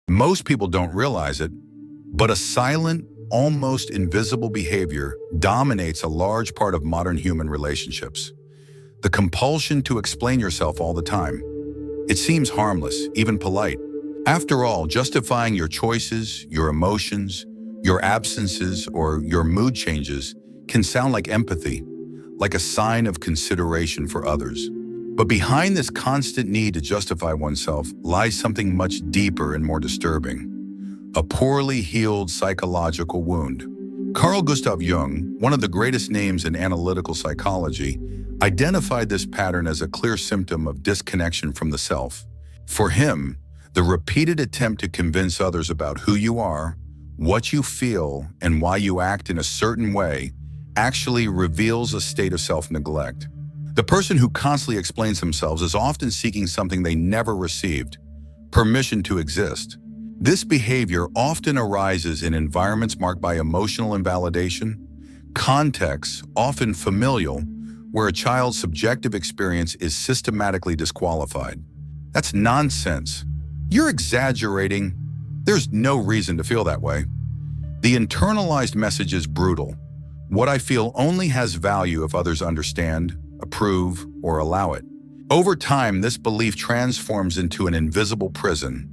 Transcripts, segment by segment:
Most people don't realize it, but a silent, almost invisible behavior dominates a large part of modern human relationships. The compulsion to explain yourself all the time. It seems harmless, even polite. After all, justifying your choices, your emotions, your absences, or your mood changes can sound like empathy, like a sign of consideration for others. But behind this constant need to justify oneself lies something much deeper and more disturbing: a poorly healed psychological wound. Carl Gustav Jung, one of the greatest names in analytical psychology, identified this pattern as a clear symptom of disconnection from the self. For him, the repeated attempt to convince others about who you are, what you feel, and why you act in a certain way actually reveals a state of self-neglect. The person who constantly explains themselves is often seeking something they never received: permission to exist. This behavior often arises in environments marked by emotional invalidation, contexts, often familial, where a child's subjective experience is systematically disqualified. That's nonsense. You're exaggerating. There's no reason to feel that way. The internalized message is brutal. What I feel only has value if others understand, approve, or allow it. Over time, this belief transforms into an invisible prison,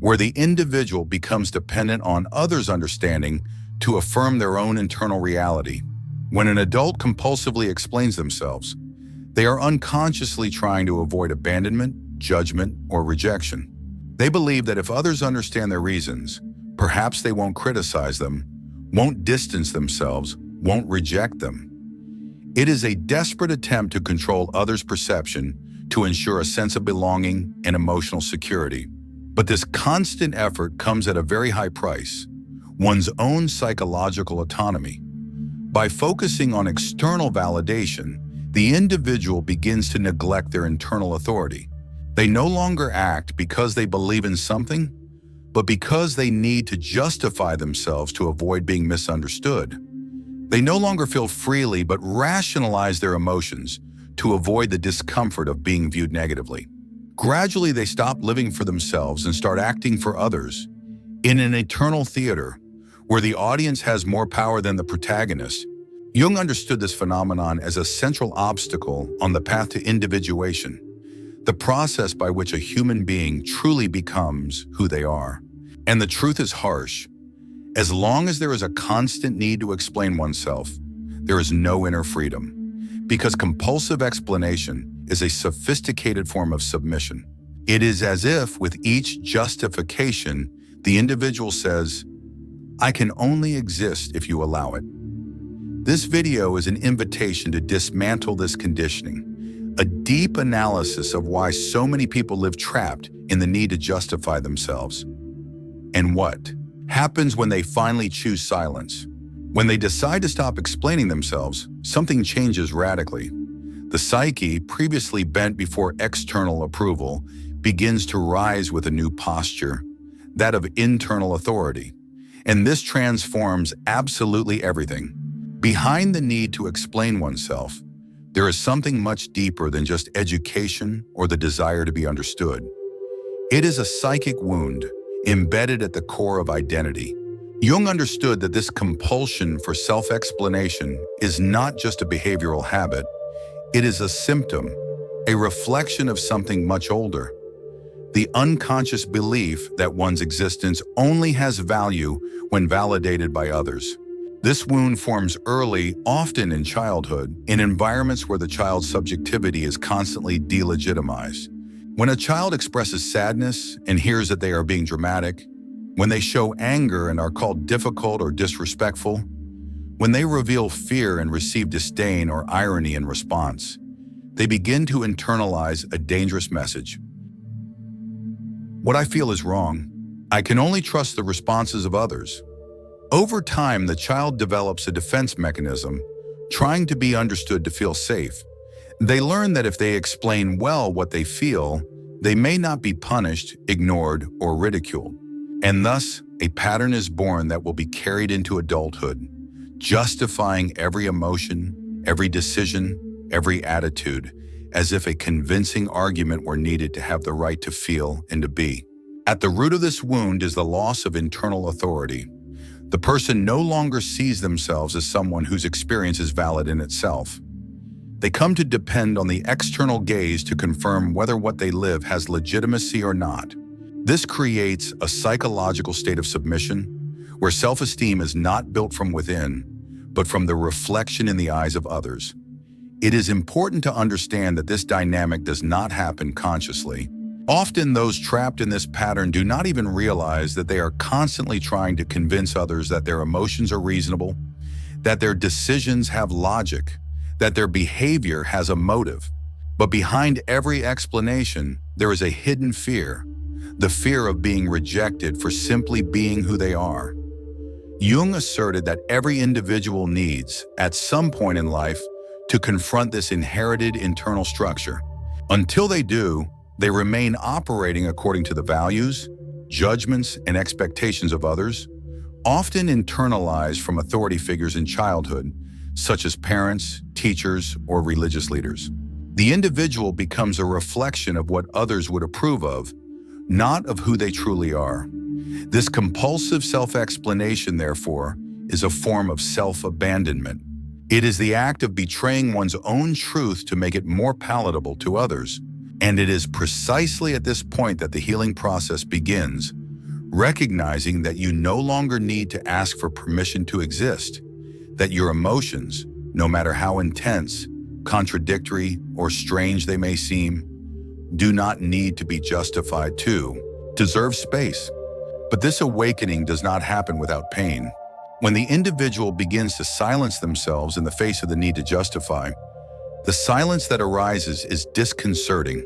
where the individual becomes dependent on others' understanding to affirm their own internal reality. When an adult compulsively explains themselves, they are unconsciously trying to avoid abandonment, judgment, or rejection. They believe that if others understand their reasons, perhaps they won't criticize them, won't distance themselves, won't reject them. It is a desperate attempt to control others' perception to ensure a sense of belonging and emotional security. But this constant effort comes at a very high price: one's own psychological autonomy. By focusing on external validation, the individual begins to neglect their internal authority. They no longer act because they believe in something, but because they need to justify themselves to avoid being misunderstood. They no longer feel freely but rationalize their emotions to avoid the discomfort of being viewed negatively. Gradually, they stop living for themselves and start acting for others in an eternal theater where the audience has more power than the protagonist. Jung understood this phenomenon as a central obstacle on the path to individuation, the process by which a human being truly becomes who they are. And the truth is harsh. As long as there is a constant need to explain oneself, there is no inner freedom, because compulsive explanation is a sophisticated form of submission. It is as if with each justification, the individual says, "I can only exist if you allow it." This video is an invitation to dismantle this conditioning, a deep analysis of why so many people live trapped in the need to justify themselves. And what happens when they finally choose silence? When they decide to stop explaining themselves, something changes radically. The psyche, previously bent before external approval, begins to rise with a new posture, that of internal authority. And this transforms absolutely everything. Behind the need to explain oneself, there is something much deeper than just education or the desire to be understood. It is a psychic wound embedded at the core of identity. Jung understood that this compulsion for self-explanation is not just a behavioral habit, it is a symptom, a reflection of something much older: the unconscious belief that one's existence only has value when validated by others. This wound forms early, often in childhood, in environments where the child's subjectivity is constantly delegitimized. When a child expresses sadness and hears that they are being dramatic, when they show anger and are called difficult or disrespectful, when they reveal fear and receive disdain or irony in response, they begin to internalize a dangerous message. What I feel is wrong. I can only trust the responses of others. Over time, the child develops a defense mechanism, trying to be understood to feel safe. They learn that if they explain well what they feel, they may not be punished, ignored, or ridiculed. And thus, a pattern is born that will be carried into adulthood, justifying every emotion, every decision, every attitude, as if a convincing argument were needed to have the right to feel and to be. At the root of this wound is the loss of internal authority. The person no longer sees themselves as someone whose experience is valid in itself. They come to depend on the external gaze to confirm whether what they live has legitimacy or not. This creates a psychological state of submission, where self-esteem is not built from within, but from the reflection in the eyes of others. It is important to understand that this dynamic does not happen consciously. Often those trapped in this pattern do not even realize that they are constantly trying to convince others that their emotions are reasonable, that their decisions have logic, that their behavior has a motive. But behind every explanation, there is a hidden fear, the fear of being rejected for simply being who they are. Jung asserted that every individual needs, at some point in life, to confront this inherited internal structure. Until they do, they remain operating according to the values, judgments, and expectations of others, often internalized from authority figures in childhood, such as parents, teachers, or religious leaders. The individual becomes a reflection of what others would approve of, not of who they truly are. This compulsive self-explanation, therefore, is a form of self-abandonment. It is the act of betraying one's own truth to make it more palatable to others. And it is precisely at this point that the healing process begins, recognizing that you no longer need to ask for permission to exist, that your emotions, no matter how intense, contradictory, or strange they may seem, do not need to be justified to deserve space. But this awakening does not happen without pain. When the individual begins to silence themselves in the face of the need to justify, the silence that arises is disconcerting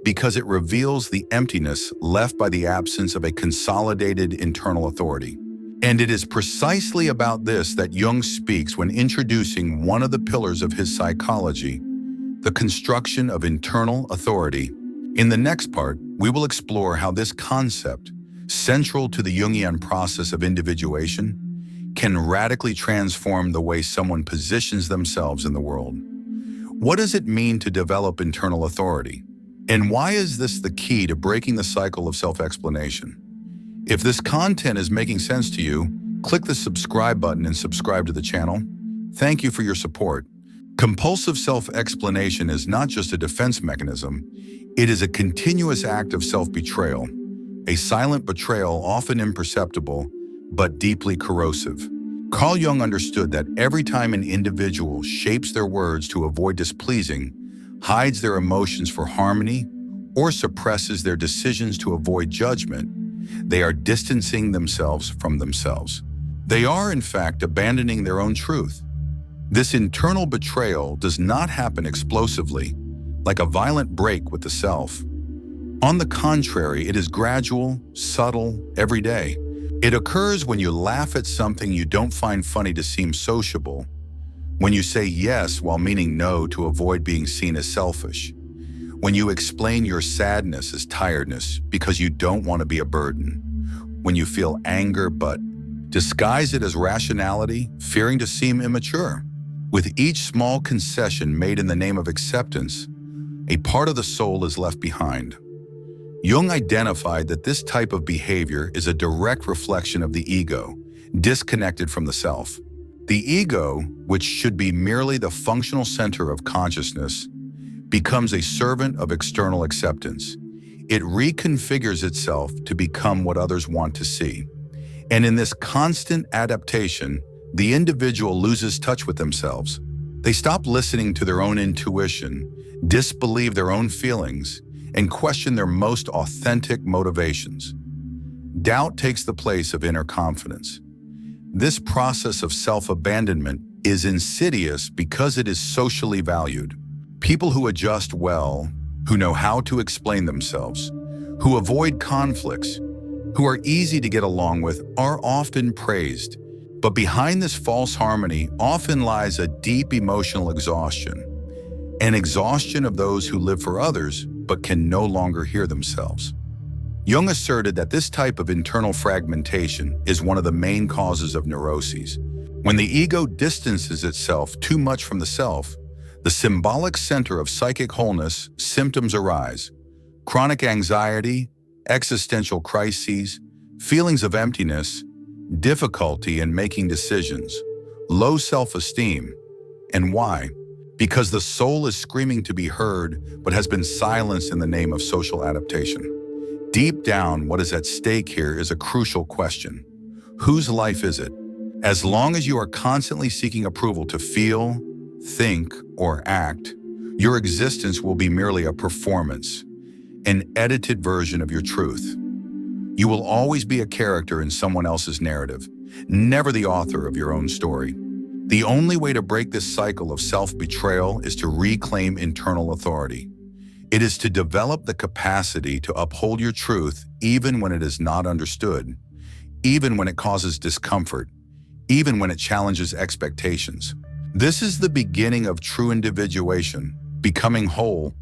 because it reveals the emptiness left by the absence of a consolidated internal authority. And it is precisely about this that Jung speaks when introducing one of the pillars of his psychology, the construction of internal authority. In the next part, we will explore how this concept, central to the Jungian process of individuation, can radically transform the way someone positions themselves in the world. What does it mean to develop internal authority? And why is this the key to breaking the cycle of self-explanation? If this content is making sense to you, click the subscribe button and subscribe to the channel. Thank you for your support. Compulsive self-explanation is not just a defense mechanism, it is a continuous act of self-betrayal, a silent betrayal often imperceptible, but deeply corrosive. Carl Jung understood that every time an individual shapes their words to avoid displeasing, hides their emotions for harmony, or suppresses their decisions to avoid judgment, they are distancing themselves from themselves. They are, in fact, abandoning their own truth. This internal betrayal does not happen explosively, like a violent break with the self. On the contrary, it is gradual, subtle, everyday. It occurs when you laugh at something you don't find funny to seem sociable, when you say yes while meaning no to avoid being seen as selfish, when you explain your sadness as tiredness because you don't want to be a burden, when you feel anger but disguise it as rationality, fearing to seem immature. With each small concession made in the name of acceptance, a part of the soul is left behind. Jung identified that this type of behavior is a direct reflection of the ego, disconnected from the self. The ego, which should be merely the functional center of consciousness, becomes a servant of external acceptance. It reconfigures itself to become what others want to see. And in this constant adaptation, the individual loses touch with themselves. They stop listening to their own intuition, disbelieve their own feelings, and question their most authentic motivations. Doubt takes the place of inner confidence. This process of self-abandonment is insidious because it is socially valued. People who adjust well, who know how to explain themselves, who avoid conflicts, who are easy to get along with, are often praised. But behind this false harmony often lies a deep emotional exhaustion, an exhaustion of those who live for others but can no longer hear themselves. Jung asserted that this type of internal fragmentation is one of the main causes of neuroses. When the ego distances itself too much from the self, the symbolic center of psychic wholeness, symptoms arise: chronic anxiety, existential crises, feelings of emptiness, difficulty in making decisions, low self-esteem. And why? Because the soul is screaming to be heard but has been silenced in the name of social adaptation. Deep down, what is at stake here is a crucial question. Whose life is it? As long as you are constantly seeking approval to feel, think, or act, your existence will be merely a performance, an edited version of your truth. You will always be a character in someone else's narrative, never the author of your own story. The only way to break this cycle of self-betrayal is to reclaim internal authority. It is to develop the capacity to uphold your truth even when it is not understood, even when it causes discomfort, even when it challenges expectations. This is the beginning of true individuation, becoming whole,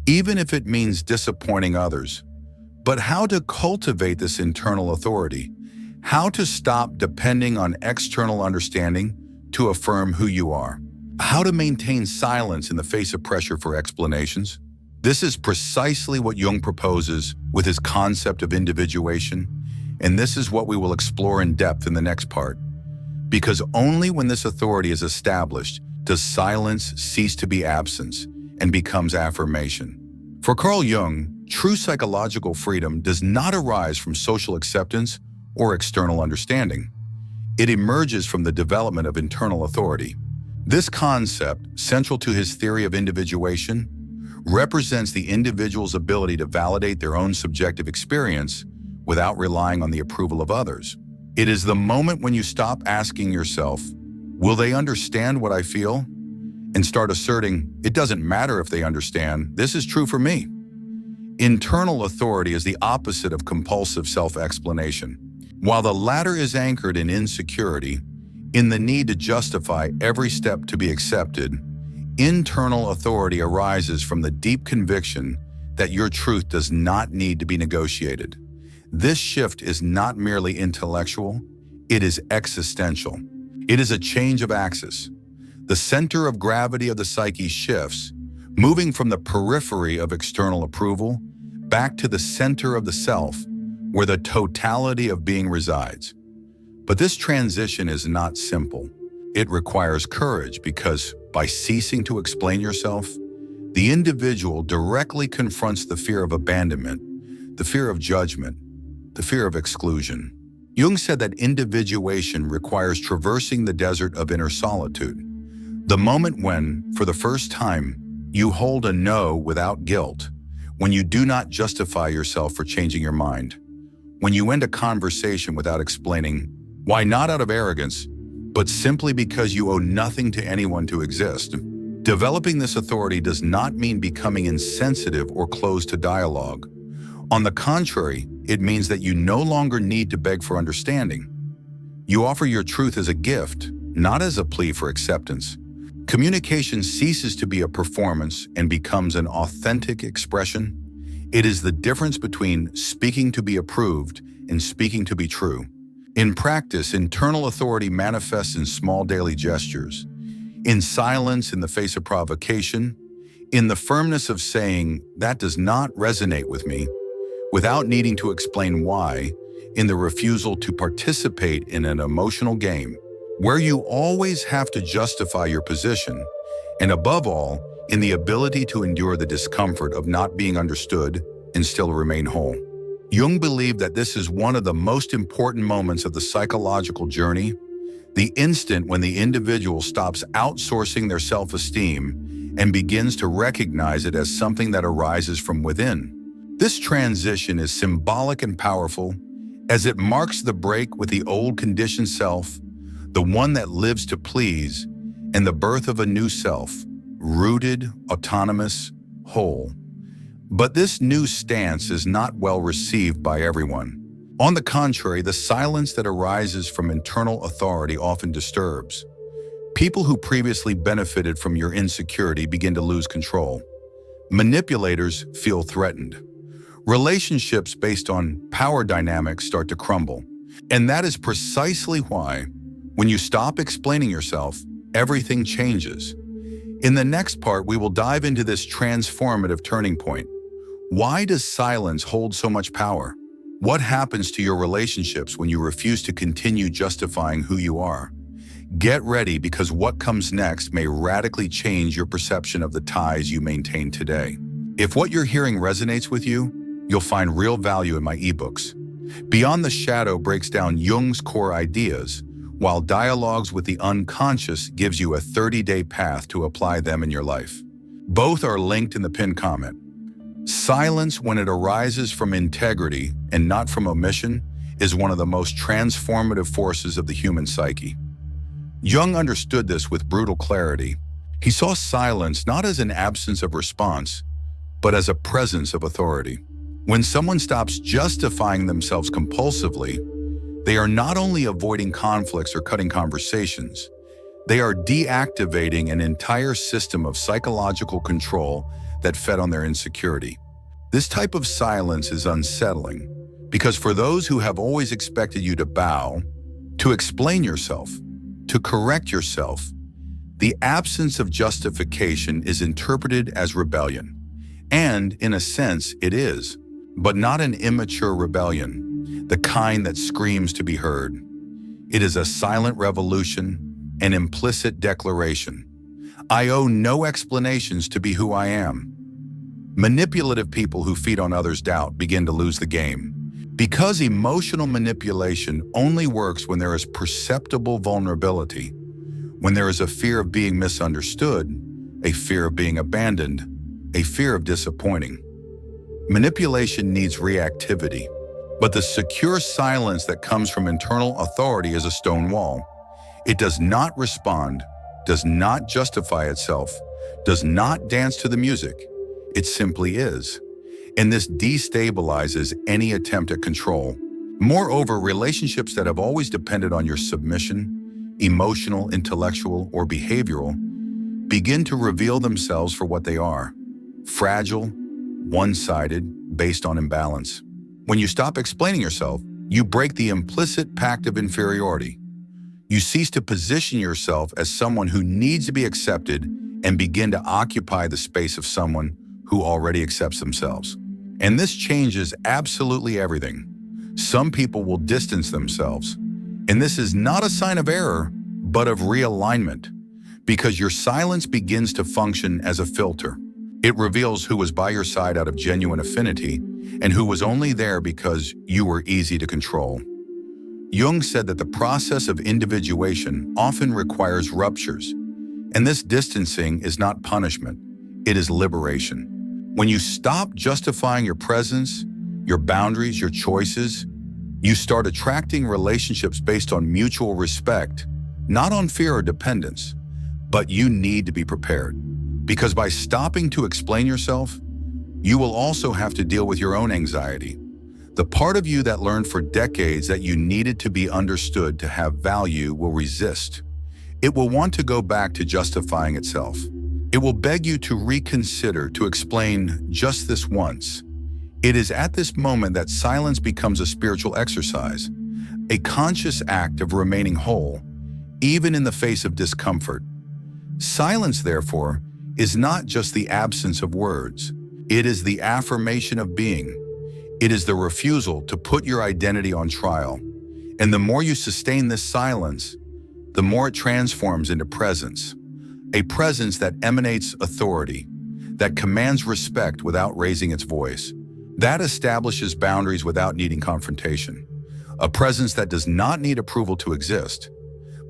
even if it means disappointing others. But how to cultivate this internal authority? How to stop depending on external understanding to affirm who you are? How to maintain silence in the face of pressure for explanations? This is precisely what Jung proposes with his concept of individuation, and this is what we will explore in depth in the next part. Because only when this authority is established does silence cease to be absence and becomes affirmation. For Carl Jung, true psychological freedom does not arise from social acceptance or external understanding. It emerges from the development of internal authority. This concept, central to his theory of individuation, represents the individual's ability to validate their own subjective experience without relying on the approval of others. It is the moment when you stop asking yourself, "Will they understand what I feel?" and start asserting, "It doesn't matter if they understand, this is true for me." Internal authority is the opposite of compulsive self-explanation. While the latter is anchored in insecurity, in the need to justify every step to be accepted, internal authority arises from the deep conviction that your truth does not need to be negotiated. This shift is not merely intellectual, it is existential. It is a change of axis. The center of gravity of the psyche shifts, moving from the periphery of external approval back to the center of the self, where the totality of being resides. But this transition is not simple. It requires courage because, by ceasing to explain yourself, the individual directly confronts the fear of abandonment, the fear of judgment, the fear of exclusion. Jung said that individuation requires traversing the desert of inner solitude. The moment when, for the first time, you hold a no without guilt, when you do not justify yourself for changing your mind, when you end a conversation without explaining why, not out of arrogance, but simply because you owe nothing to anyone to exist. Developing this authority does not mean becoming insensitive or closed to dialogue. On the contrary, it means that you no longer need to beg for understanding. You offer your truth as a gift, not as a plea for acceptance. Communication ceases to be a performance and becomes an authentic expression. It is the difference between speaking to be approved and speaking to be true. In practice, internal authority manifests in small daily gestures, in silence in the face of provocation, in the firmness of saying, "That does not resonate with me," without needing to explain why, in the refusal to participate in an emotional game where you always have to justify your position, and above all, in the ability to endure the discomfort of not being understood and still remain whole. Jung believed that this is one of the most important moments of the psychological journey, the instant when the individual stops outsourcing their self-esteem and begins to recognize it as something that arises from within. This transition is symbolic and powerful, as it marks the break with the old conditioned self, the one that lives to please, and the birth of a new self, rooted, autonomous, whole. But this new stance is not well received by everyone. On the contrary, the silence that arises from internal authority often disturbs. People who previously benefited from your insecurity begin to lose control. Manipulators feel threatened. Relationships based on power dynamics start to crumble. And that is precisely why, when you stop explaining yourself, everything changes. In the next part, we will dive into this transformative turning point, Why does silence hold so much power? What happens to your relationships when you refuse to continue justifying who you are? Get ready, because what comes next may radically change your perception of the ties you maintain today. If what you're hearing resonates with you, you'll find real value in my ebooks. Beyond the Shadow breaks down Jung's core ideas, while Dialogues with the Unconscious gives you a 30-day path to apply them in your life. Both are linked in the pinned comment. Silence, when it arises from integrity and not from omission, is one of the most transformative forces of the human psyche. Jung understood this with brutal clarity. He saw silence not as an absence of response, but as a presence of authority. When someone stops justifying themselves compulsively, they are not only avoiding conflicts or cutting conversations, they are deactivating an entire system of psychological control that fed on their insecurity. This type of silence is unsettling, because for those who have always expected you to bow, to explain yourself, to correct yourself, the absence of justification is interpreted as rebellion. And, in a sense, it is, but not an immature rebellion, the kind that screams to be heard. It is a silent revolution, an implicit declaration. I owe no explanations to be who I am. Manipulative people who feed on others' doubt begin to lose the game. Because emotional manipulation only works when there is perceptible vulnerability, when there is a fear of being misunderstood, a fear of being abandoned, a fear of disappointing. Manipulation needs reactivity, but the secure silence that comes from internal authority is a stone wall. It does not respond, does not justify itself, does not dance to the music. It simply is. And this destabilizes any attempt at control. Moreover, relationships that have always depended on your submission, emotional, intellectual, or behavioral, begin to reveal themselves for what they are: fragile, one-sided, based on imbalance. When you stop explaining yourself, you break the implicit pact of inferiority. You cease to position yourself as someone who needs to be accepted and begin to occupy the space of someone who already accepts themselves. And this changes absolutely everything. Some people will distance themselves, and this is not a sign of error, but of realignment, because your silence begins to function as a filter. It reveals who was by your side out of genuine affinity and who was only there because you were easy to control. Jung said that the process of individuation often requires ruptures, and this distancing is not punishment, it is liberation. When you stop justifying your presence, your boundaries, your choices, you start attracting relationships based on mutual respect, not on fear or dependence. But you need to be prepared, because by stopping to explain yourself, you will also have to deal with your own anxiety. The part of you that learned for decades that you needed to be understood to have value will resist. It will want to go back to justifying itself. It will beg you to reconsider, to explain just this once. It is at this moment that silence becomes a spiritual exercise, a conscious act of remaining whole, even in the face of discomfort. Silence, therefore, is not just the absence of words. It is the affirmation of being. It is the refusal to put your identity on trial. And the more you sustain this silence, the more it transforms into presence. A presence that emanates authority, that commands respect without raising its voice, that establishes boundaries without needing confrontation. A presence that does not need approval to exist.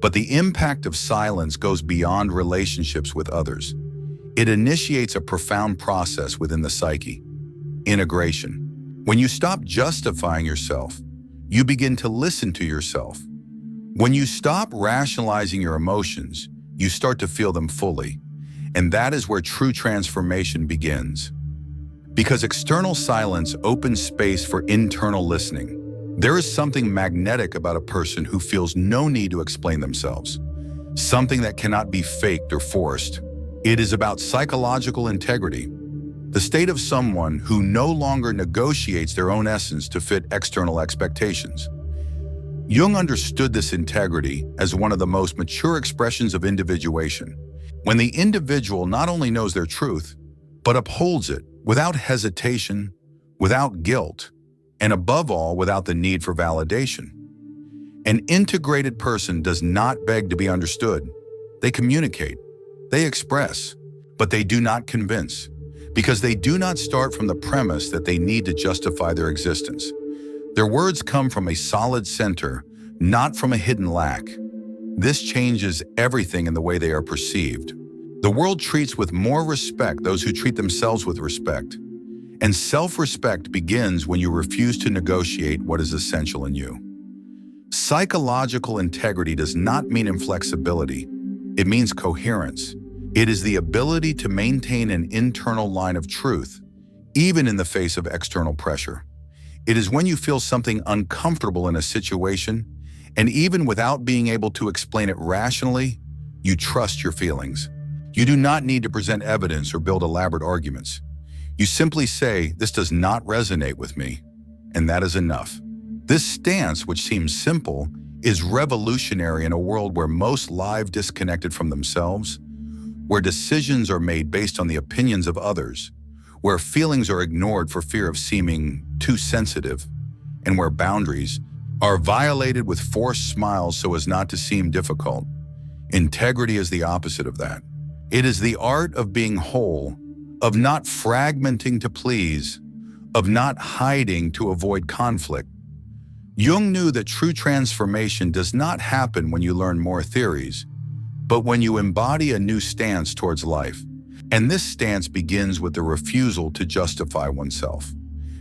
But the impact of silence goes beyond relationships with others. It initiates a profound process within the psyche: integration. When you stop justifying yourself, you begin to listen to yourself. When you stop rationalizing your emotions, you start to feel them fully. And that is where true transformation begins. Because external silence opens space for internal listening. There is something magnetic about a person who feels no need to explain themselves, something that cannot be faked or forced. It is about psychological integrity, the state of someone who no longer negotiates their own essence to fit external expectations. Jung understood this integrity as one of the most mature expressions of individuation. When the individual not only knows their truth, but upholds it without hesitation, without guilt, and above all, without the need for validation. An integrated person does not beg to be understood. They communicate, they express, but they do not convince, because they do not start from the premise that they need to justify their existence. Their words come from a solid center, not from a hidden lack. This changes everything in the way they are perceived. The world treats with more respect those who treat themselves with respect. And self-respect begins when you refuse to negotiate what is essential in you. Psychological integrity does not mean inflexibility. It means coherence. It is the ability to maintain an internal line of truth, even in the face of external pressure. It is when you feel something uncomfortable in a situation, and even without being able to explain it rationally, you trust your feelings. You do not need to present evidence or build elaborate arguments. You simply say, "This does not resonate with me," and that is enough. This stance, which seems simple, is revolutionary in a world where most live disconnected from themselves, where decisions are made based on the opinions of others, where feelings are ignored for fear of seeming too sensitive, and where boundaries are violated with forced smiles so as not to seem difficult. Integrity is the opposite of that. It is the art of being whole, of not fragmenting to please, of not hiding to avoid conflict. Jung knew that true transformation does not happen when you learn more theories, but when you embody a new stance towards life. And this stance begins with the refusal to justify oneself,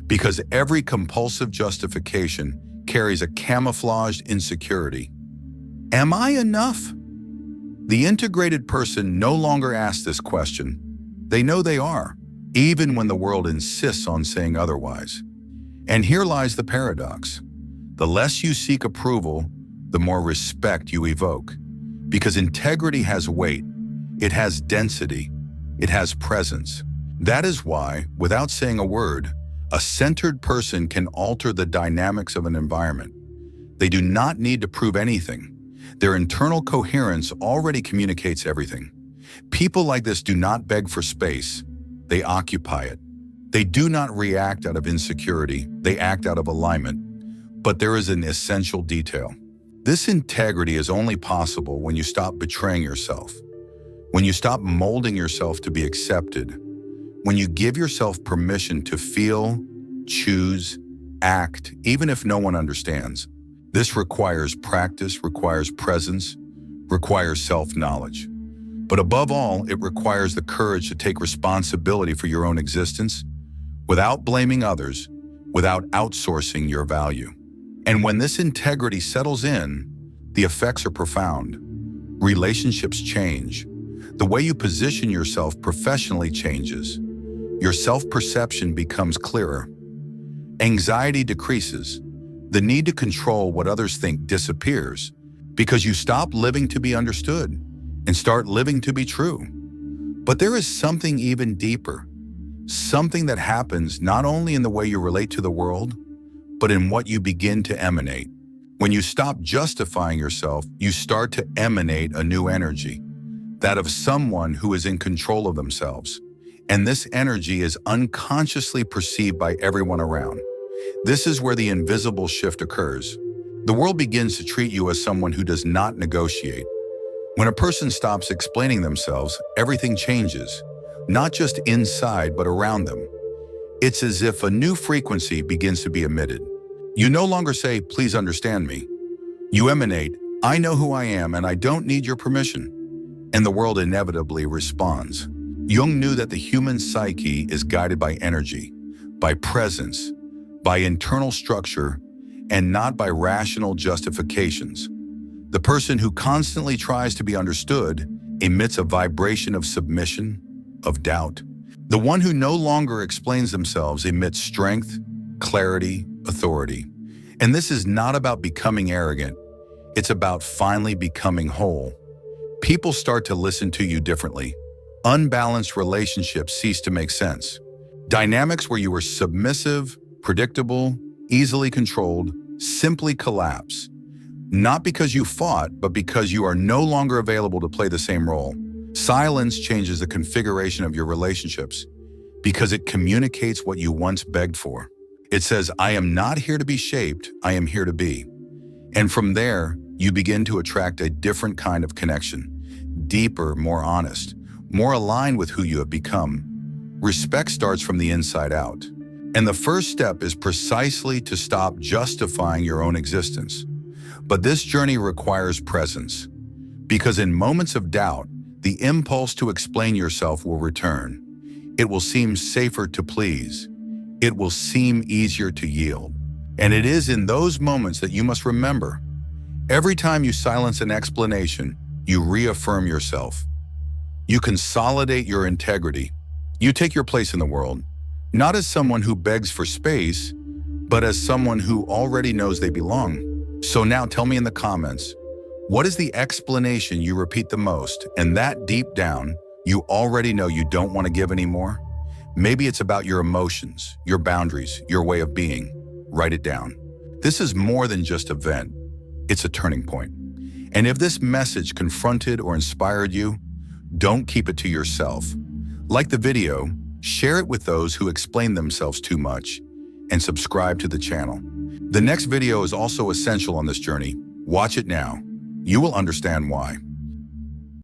because every compulsive justification carries a camouflaged insecurity. Am I enough? The integrated person no longer asks this question. They know they are, even when the world insists on saying otherwise. And here lies the paradox. The less you seek approval, the more respect you evoke. Because integrity has weight, it has density, it has presence. That is why, without saying a word, a centered person can alter the dynamics of an environment. They do not need to prove anything. Their internal coherence already communicates everything. People like this do not beg for space, they occupy it. They do not react out of insecurity, they act out of alignment. But there is an essential detail. This integrity is only possible when you stop betraying yourself, when you stop molding yourself to be accepted, when you give yourself permission to feel, choose, act, even if no one understands. This requires practice, requires presence, requires self-knowledge. But above all, it requires the courage to take responsibility for your own existence without blaming others, without outsourcing your value. And when this integrity settles in, the effects are profound. Relationships change. The way you position yourself professionally changes. Your self-perception becomes clearer. Anxiety decreases. The need to control what others think disappears because you stop living to be understood and start living to be true. But there is something even deeper, something that happens not only in the way you relate to the world, but in what you begin to emanate. When you stop justifying yourself, you start to emanate a new energy, that of someone who is in control of themselves. And this energy is unconsciously perceived by everyone around. This is where the invisible shift occurs. The world begins to treat you as someone who does not negotiate. When a person stops explaining themselves, everything changes, not just inside, but around them. It's as if a new frequency begins to be emitted. You no longer say, "Please understand me." You emanate, "I know who I am and I don't need your permission." And the world inevitably responds. Jung knew that the human psyche is guided by energy, by presence, by internal structure, and not by rational justifications. The person who constantly tries to be understood emits a vibration of submission, of doubt. The one who no longer explains themselves emits strength, clarity, authority. And this is not about becoming arrogant. It's about finally becoming whole. People start to listen to you differently. Unbalanced relationships cease to make sense. Dynamics where you were submissive, predictable, easily controlled, simply collapse. Not because you fought, but because you are no longer available to play the same role. Silence changes the configuration of your relationships. because it communicates what you once begged for. It says, I am not here to be shaped, I am here to be. And from there, you begin to attract a different kind of connection, deeper, more honest, more aligned with who you have become. Respect starts from the inside out. And the first step is precisely to stop justifying your own existence. But this journey requires presence, because in moments of doubt, the impulse to explain yourself will return. It will seem safer to please. It will seem easier to yield. And it is in those moments that you must remember. Every time you silence an explanation, you reaffirm yourself. You consolidate your integrity. You take your place in the world, not as someone who begs for space, but as someone who already knows they belong. So now tell me in the comments, what is the explanation you repeat the most and that deep down you already know you don't want to give anymore? Maybe it's about your emotions, your boundaries, your way of being. Write it down. This is more than just a vent. It's a turning point. And if this message confronted or inspired you, don't keep it to yourself. Like the video, share it with those who explain themselves too much, and subscribe to the channel. The next video is also essential on this journey. Watch it now. You will understand why.